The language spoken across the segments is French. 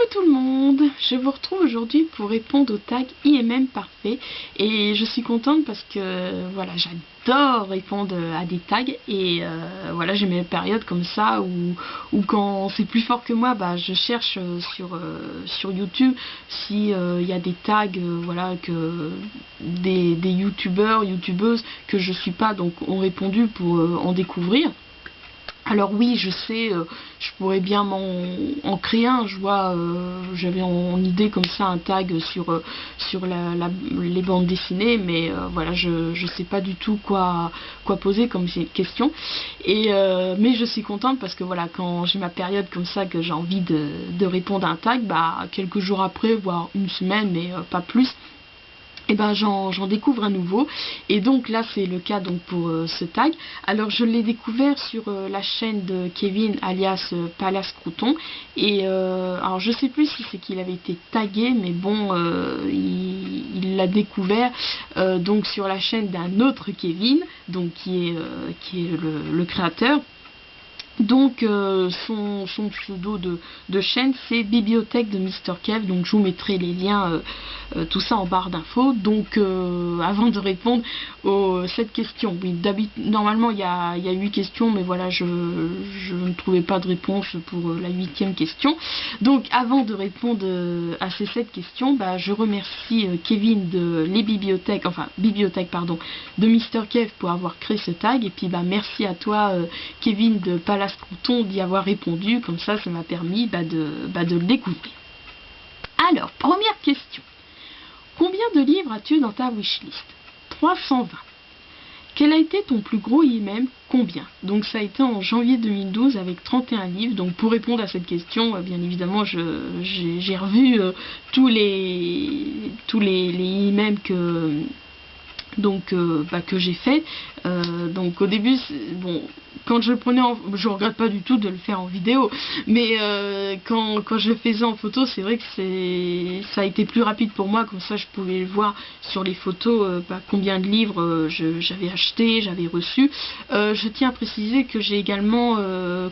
Coucou tout le monde, je vous retrouve aujourd'hui pour répondre au tag IMM parfait et je suis contente parce que voilà, j'adore répondre à des tags et voilà, j'ai mes périodes comme ça où quand c'est plus fort que moi, bah, je cherche sur YouTube si il y a des tags voilà, que des youtubeurs, youtubeuses que je suis pas donc ont répondu pour en découvrir. Alors oui, je sais, je pourrais bien en créer un. Je vois, j'avais en idée comme ça un tag sur les bandes dessinées, mais voilà, je sais pas du tout quoi poser comme question. Mais je suis contente parce que voilà, quand j'ai ma période comme ça que j'ai envie de répondre à un tag, bah quelques jours après, voire une semaine, mais pas plus. Et ben j'en découvre un nouveau et donc là c'est le cas donc pour ce tag. Alors je l'ai découvert sur la chaîne de Kevin alias Palace Crouton et alors je sais plus si c'est qu'il avait été tagué, mais bon il l'a découvert donc sur la chaîne d'un autre Kevin donc qui est le créateur. Donc son pseudo de chaîne c'est Bibliothèque de Mr. Kev, donc je vous mettrai les liens tout ça en barre d'infos. Donc avant de répondre cette question, oui, normalement il y a 8 questions, mais voilà, je ne trouvais pas de réponse pour la 8e question. Donc avant de répondre à ces 7 questions, bah, je remercie Kevin de Bibliothèque pardon, de Mr. Kev pour avoir créé ce tag, et puis bah merci à toi Kevin de Palace Crouton d'y avoir répondu, comme ça m'a permis de le découvrir. Alors, première question. Combien de livres as-tu dans ta wishlist? 320. Quel a été ton plus gros IMM? Combien? Donc ça a été en janvier 2012 avec 31 livres. Donc pour répondre à cette question, bien évidemment, j'ai revu tous les IMM que j'ai fait. Donc au début, bon, quand je le prenais je regrette pas du tout de le faire en vidéo, mais quand je le faisais en photo, c'est vrai que ça a été plus rapide pour moi, comme ça je pouvais voir sur les photos combien de livres j'avais acheté, j'avais reçu. Je tiens à préciser que j'ai également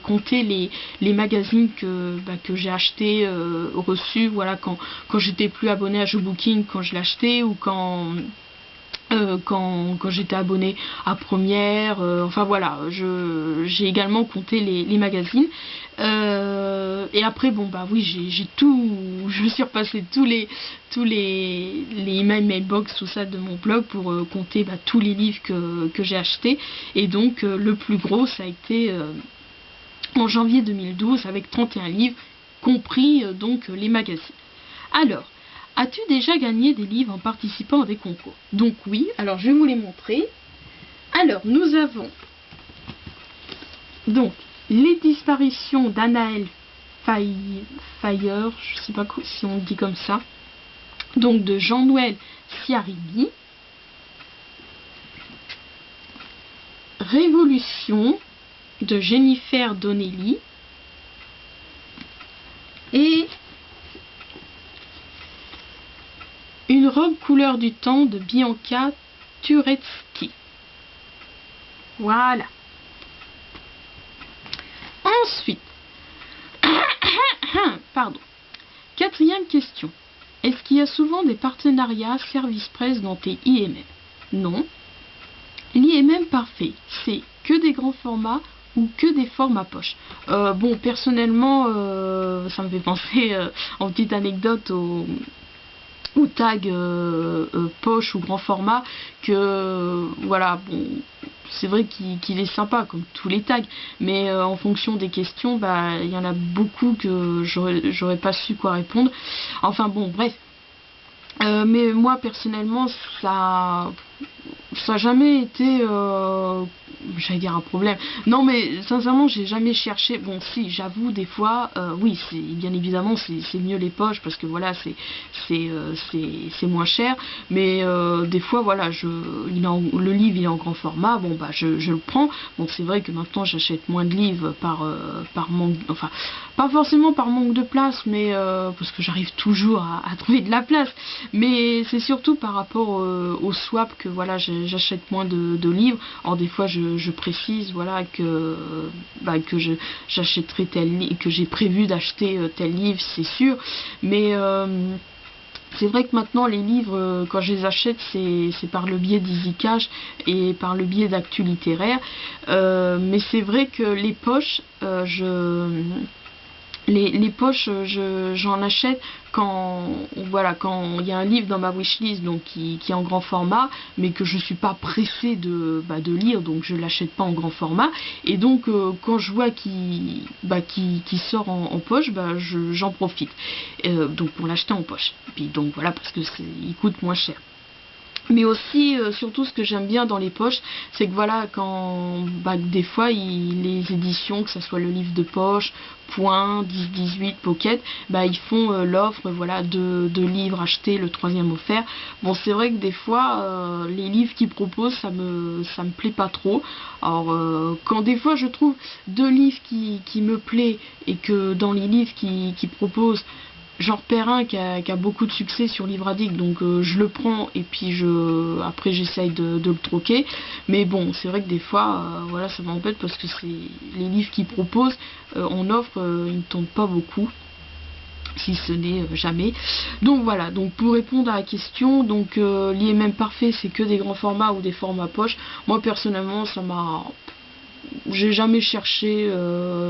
compté les magazines que j'ai acheté, reçus, voilà, quand j'étais plus abonné à JoBooking, quand je l'achetais, ou quand j'étais abonnée à Première, enfin voilà, j'ai également compté les magazines. Et après bon bah oui, j'ai tout, je me suis repassé tous les email mailbox, tout ça de mon blog pour compter tous les livres que j'ai achetés. Et donc le plus gros ça a été en janvier 2012 avec 31 livres, compris donc les magazines. Alors, as-tu déjà gagné des livres en participant à des concours? Donc oui, alors je vais vous les montrer. Alors, nous avons donc Les disparitions d'Anaël Fire, je sais pas si on dit comme ça, donc de Jean-Noël Ciaribi. Révolution de Jennifer Donnelly. Et Une robe couleur du temps de Bianca Turetsky. Voilà. Ensuite, pardon. 4e question. Est-ce qu'il y a souvent des partenariats service presse dans tes IMM? Non. L'IMM parfait, c'est que des grands formats ou que des formats poche? Bon, personnellement, ça me fait penser en petite anecdote au tag poche ou grand format, que voilà, bon, c'est vrai qu'il est sympa comme tous les tags, mais en fonction des questions, bah il y en a beaucoup que j'aurais pas su quoi répondre. Enfin bon, bref. Mais moi personnellement, ça n'a jamais été j'allais dire un problème. Non, mais sincèrement, j'ai jamais cherché. Bon, si, j'avoue, des fois, oui, bien évidemment, c'est mieux les poches parce que voilà, c'est moins cher. Mais des fois, voilà, le livre il est en grand format. Bon, bah, je le prends. Bon, c'est vrai que maintenant, j'achète moins de livres par manque, enfin, pas forcément par manque de place, mais parce que j'arrive toujours à trouver de la place. Mais c'est surtout par rapport au swap que voilà, j'achète moins de livres. Alors des fois je précise voilà que j'achèterai tel livre, que j'ai prévu d'acheter tel livre, c'est sûr, mais c'est vrai que maintenant les livres, quand je les achète, c'est par le biais d'EasyCash et par le biais d'Actu Littéraire. Mais c'est vrai que les poches, les poches, j'en achète quand voilà, quand il y a un livre dans ma wishlist donc qui est en grand format, mais que je suis pas pressée de lire, donc je l'achète pas en grand format. Et donc quand je vois qu'il sort en poche, j'en profite. Donc pour l'acheter en poche. Et puis donc voilà, parce que il coûte moins cher. Mais aussi, surtout ce que j'aime bien dans les poches, c'est que voilà, quand des fois les éditions, que ce soit le livre de poche, Point, 10-18, Pocket, ils font l'offre voilà, de livres achetés, le 3e offert. Bon, c'est vrai que des fois, les livres qu'ils proposent, ça me plaît pas trop. Alors, quand des fois je trouve 2 livres qui me plaît et que dans les livres qu'ils proposent, j'en repère un qui a beaucoup de succès sur Livre Addict, donc je le prends et puis après j'essaye de le troquer. Mais bon, c'est vrai que des fois, voilà, ça m'embête parce que c'est les livres qu'ils proposent en offre, ils ne tombent pas beaucoup, si ce n'est jamais. Donc voilà, donc pour répondre à la question, donc l'IMM parfait, c'est que des grands formats ou des formats poche. Moi personnellement, j'ai jamais cherché,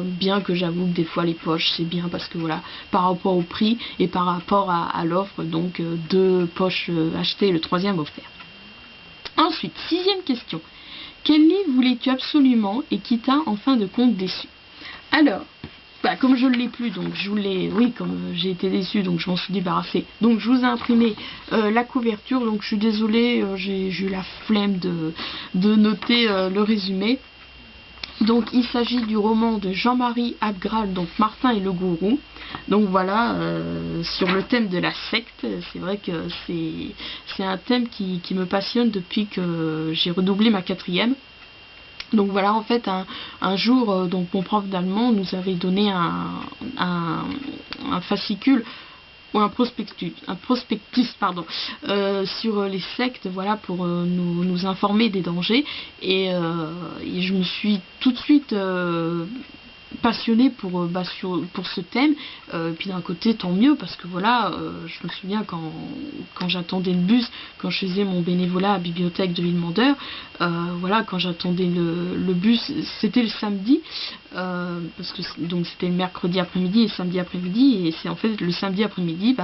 bien que j'avoue que des fois les poches c'est bien parce que voilà, par rapport au prix et par rapport à l'offre, donc 2 poches achetées, le 3e offert. Ensuite, 6e question. Quel livre voulais-tu absolument et qui t'a en fin de compte déçu? Alors, comme je ne l'ai plus, donc je voulais, oui, comme j'ai été déçue, donc je m'en suis débarrassée. Donc je vous ai imprimé la couverture, donc je suis désolée, j'ai eu la flemme de noter le résumé. Donc il s'agit du roman de Jean-Marie Abgral, donc Martin et le gourou. Donc voilà, sur le thème de la secte. C'est vrai que c'est un thème qui me passionne depuis que j'ai redoublé ma 4e. Donc voilà, en fait, un jour, donc mon prof d'allemand nous avait donné un fascicule ou un prospectus pardon, sur les sectes, voilà, pour nous informer des dangers. Et je me suis tout de suite passionnée pour ce thème. Puis d'un côté, tant mieux, parce que voilà, je me souviens quand j'attendais le bus, quand je faisais mon bénévolat à la bibliothèque de Villemandeur, voilà, quand j'attendais le bus, c'était le samedi, parce que donc c'était le mercredi après-midi et le samedi après-midi, et c'est en fait le samedi après-midi,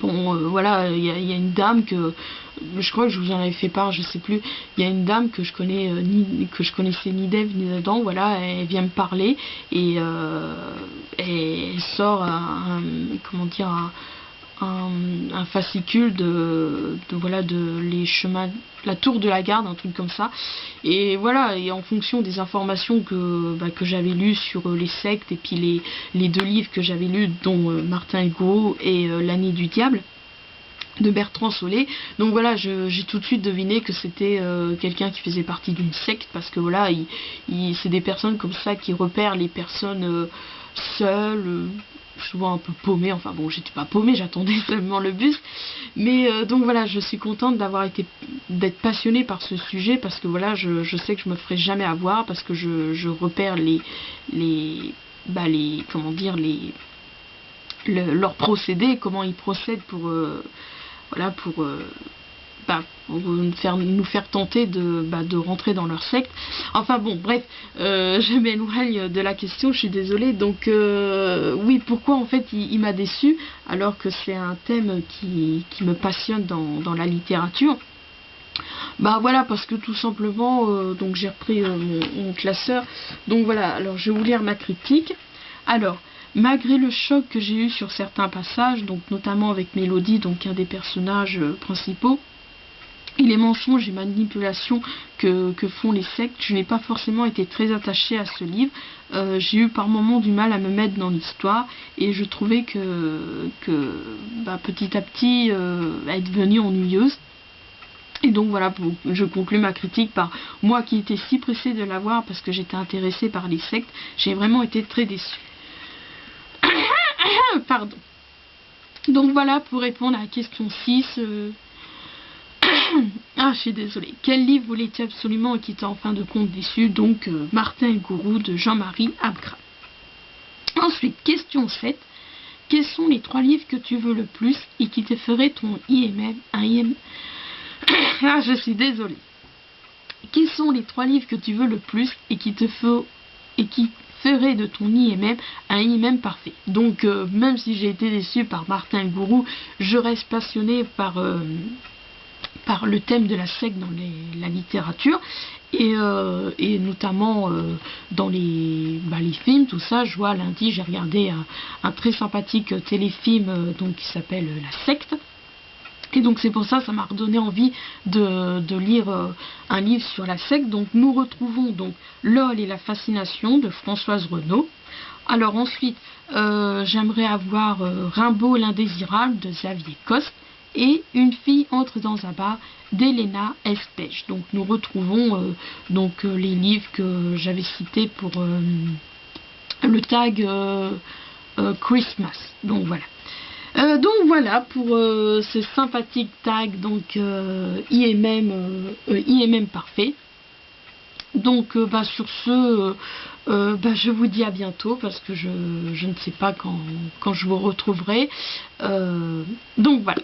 bon, voilà, il y a une dame que je crois que je vous en avais fait part, je sais plus. Il y a une dame que je connaissais ni d'Ève ni d'Adam, voilà, elle vient me parler et elle sort un fascicule voilà, de les chemins, la tour de la garde, un truc comme ça. Et voilà, et en fonction des informations que j'avais lues sur les sectes, et puis les 2 livres que j'avais lus, dont Martin Hugo et L'année du diable de Bertrand Solé. Donc voilà, j'ai tout de suite deviné que c'était quelqu'un qui faisait partie d'une secte, parce que voilà, c'est des personnes comme ça qui repèrent les personnes seules, souvent un peu paumées. Enfin bon, j'étais pas paumée, j'attendais seulement le bus. Mais donc voilà, je suis contente d'être passionnée par ce sujet, parce que voilà, je sais que je me ferai jamais avoir, parce que je repère comment dire, leurs procédés, comment ils procèdent pour voilà, pour nous faire tenter de rentrer dans leur secte. Enfin bon, bref, je m'éloigne de la question, je suis désolée. Donc oui, pourquoi en fait il m'a déçu, alors que c'est un thème qui me passionne dans la littérature? Voilà, parce que tout simplement, donc j'ai repris mon classeur. Donc voilà, alors je vais vous lire ma critique. Alors, malgré le choc que j'ai eu sur certains passages, donc notamment avec Mélodie, donc un des personnages principaux, et les mensonges et manipulations que font les sectes, je n'ai pas forcément été très attachée à ce livre. J'ai eu par moments du mal à me mettre dans l'histoire, et je trouvais que petit à petit, elle est devenue ennuyeuse. Et donc voilà, je conclus ma critique par moi qui étais si pressée de la voir parce que j'étais intéressée par les sectes, j'ai vraiment été très déçue. Pardon. Donc voilà, pour répondre à la question 6, Ah, je suis désolée. Quel livre voulais-tu absolument et qui t'a en fin de compte déçu? Donc, Martin et le gourou de Jean-Marie Abgras. Ensuite, question 7. Quels sont les 3 livres que tu veux le plus et qui te feraient ton IMM, un IMM? Ah, je suis désolée. Quels sont les 3 livres que tu veux le plus et qui ferait de ton IMM un IMM parfait? Donc, même si j'ai été déçue par Martin le gourou, je reste passionnée par le thème de la secte dans la littérature et notamment dans les films, tout ça. Je vois, lundi j'ai regardé un très sympathique téléfilm donc qui s'appelle La Secte, et donc c'est pour ça m'a redonné envie de lire un livre sur la secte. Donc nous retrouvons donc LOL et la fascination de Françoise Renaud. Alors ensuite j'aimerais avoir Rimbaud l'indésirable de Xavier Coste et Une fille entre dans un bar d'Elena Espèche. Donc nous retrouvons les livres que j'avais cités pour le tag Christmas. Donc voilà pour ce sympathique tag donc IMM parfait. Donc sur ce je vous dis à bientôt parce que je ne sais pas quand je vous retrouverai. Donc voilà.